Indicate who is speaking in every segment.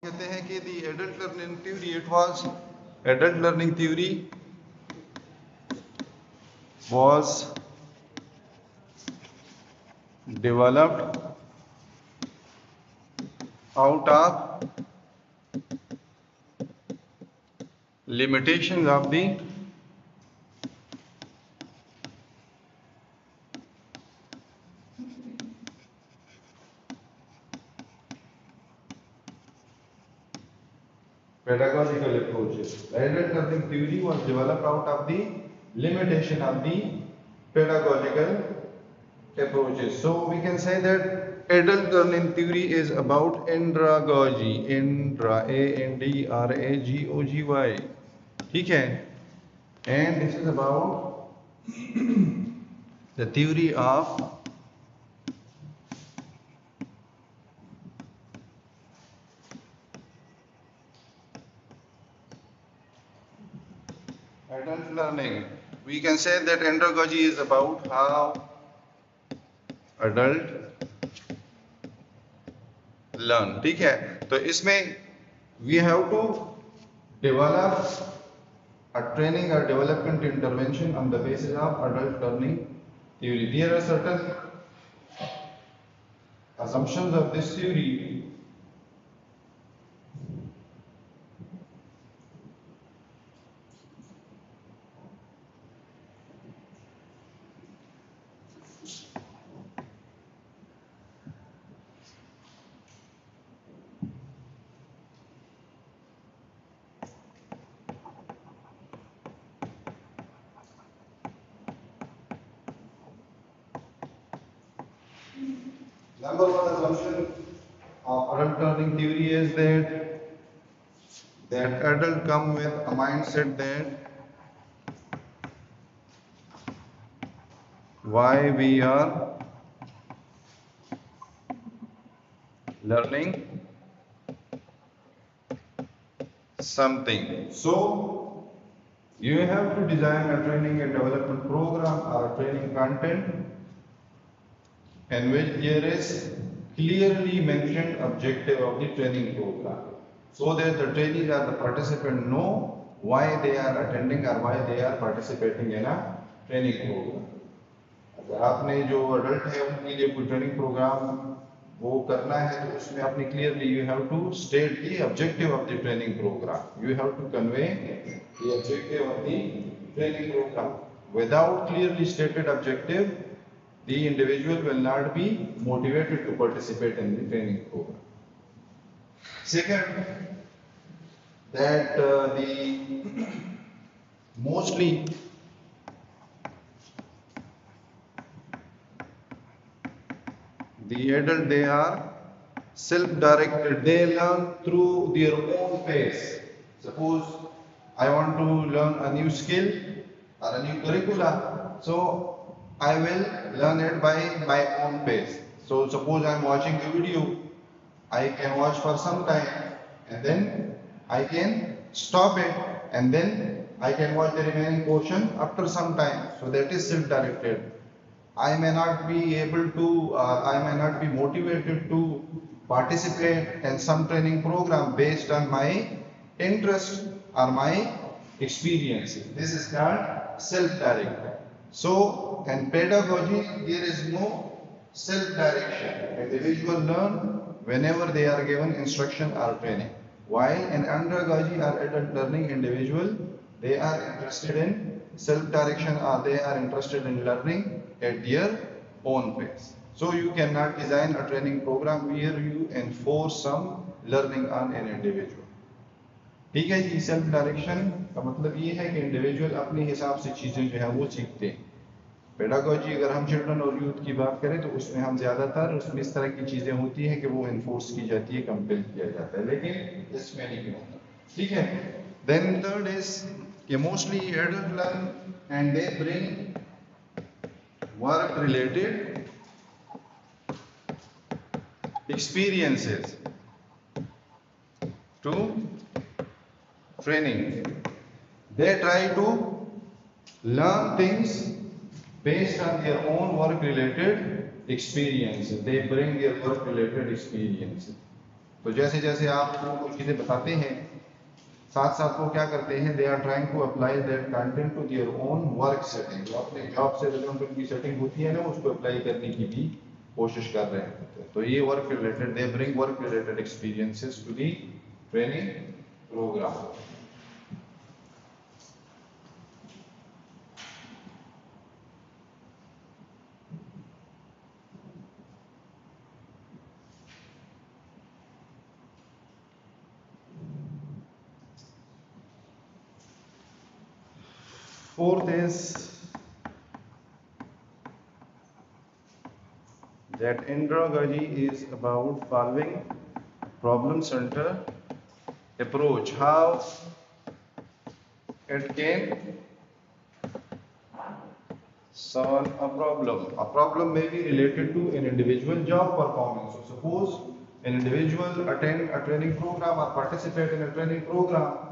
Speaker 1: कहते हैं कि the adult learning theory, it was adult learning theory was developed out of limitations of the pedagogical approaches. Adult learning theory was developed out of the limitation of the pedagogical approaches. So we can say that adult learning theory is about andragogy, Indra, ANDRAGOGY. ठीक है? And this is about the theory of adult learning. We can say that andragogy is about how adult learn. ठीक है, तो इसमें we have to develop a training or development intervention on the basis of adult learning theory. There are certain assumptions of this theory. Number one assumption of adult learning theory is that adult come with a mindset that why we are learning something. So you have to design a training and development program or a training content in which there is clearly mentioned objective of the training program, so that the trainees or the participant know why they are attending or why they are participating in a training program. अगर आपने जो adult है उनके लिए कोई training program वो करना है तो उसमें आपने clearly you have to state the objective of the training program. You have to convey the objective of the training program. Without clearly stated objective, the individual will not be motivated to participate in the training program. Second, that the mostly the adult, they are self-directed. They learn through their own pace. Suppose I want to learn a new skill or a new curricula, so I will learn it by my own pace. So suppose I am watching a video, I can watch for some time and then I can stop it and then I can watch the remaining portion after some time. So that is self-directed. I may not be able to, I may not be motivated to participate in some training program based on my interest or my experiences. This is called self-directed. So, in pedagogy, there is no self-direction. Individuals learn whenever they are given instruction or training. While in andragogy or adult learning, individual, they are interested in self-direction or they are interested in learning at their own pace. So you cannot design a training program where you enforce some learning on an individual. ठीक है जी, self direction का मतलब ये है कि individual अपने हिसाब से चीजें जो है वो सीखते हैं. पेडागोजी अगर हम चिल्ड्रन और यूथ की बात करें तो उसमें हम ज्यादातर उसमें इस तरह की चीजें होती हैं कि वो एनफोर्स की जाती है, कंपेल किया जाता है, लेकिन इसमें नहीं होता. ठीक है. देन थर्ड इज कि mostly adult learn and they bring work related experiences to training. They try to learn things based on their own work related experiences. They bring their work related experiences. तो जैसे जैसे आप कुछ चीज़ें बताते हैं, साथ साथ वो क्या करते हैं, they are trying to apply that content to their own work setting. जो अपने जॉब से रिलेटेड उनकी सेटिंग होती है ना, उसको अप्लाई करने की भी कोशिश कर रहे हैं। तो ये work related, they bring work related experiences to the training program. Fourth is that andragogy is about following problem center approach. How it can solve a problem. A problem may be related to an individual job performance. So suppose an individual attend a training program or participate in a training program,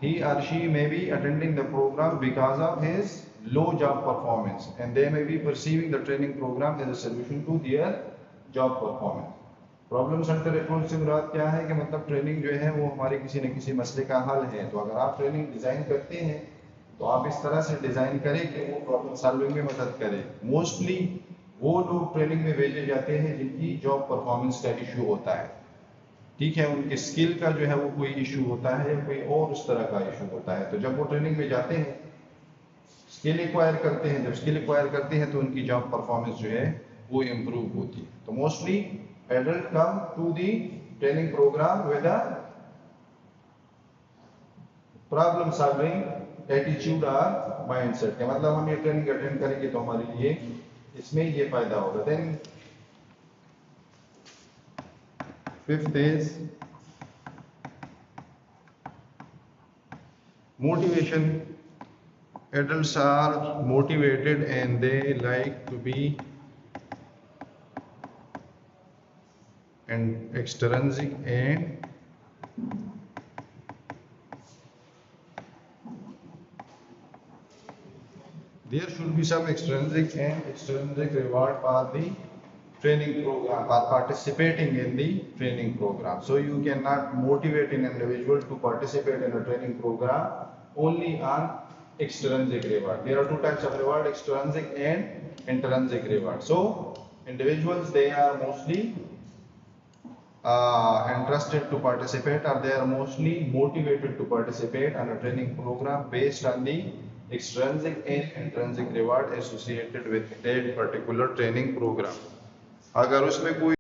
Speaker 1: he or she may be attending the program because of his low job performance, and they may be perceiving the training program as a solution to their job performance. Problem centre approach से मुराद क्या है कि मतलब training जो है वो हमारे किसी न किसी मसले का हल है। तो अगर आप ट्रेनिंग डिज़ाइन करते हैं तो आप इस तरह से डिज़ाइन करें कि वो प्रॉब्लम सॉल्विंग में मदद करे। मोस्टली वो लोग ट्रेनिंग में भेजे जाते हैं जिनकी जॉब परफॉर्मेंस का इशू होता है, ठीक है, उनके स्किल का जो है वो कोई इशू होता है या कोई और उस तरह का इशू होता है। तो जब वो ट्रेनिंग में जाते हैं, स्किल एक्वायर करते हैं, जब स्किल एक्वायर करते हैं तो उनकी जॉब परफॉर्मेंस जो है वो इम्प्रूव होती है। तो mostly adult come to the training program with a problem solving attitude और माइंडसेट के, मतलब हम ये ट्रेनिंग अटेंड करेंगे तो हमारे लिए इसमें ये फायदा होगा। Then fifth is motivation. Adults are motivated and they like to be and extrinsic and there should be some extrinsic reward for the training program or participating in the training program. So you cannot motivate an individual to participate in a training program only on extrinsic reward. There are two types of reward, extrinsic and intrinsic reward. So individuals, they are mostly interested to participate, or they are mostly motivated to participate on a training program based on the extrinsic and intrinsic reward associated with a particular training program. अगर उसमें कोई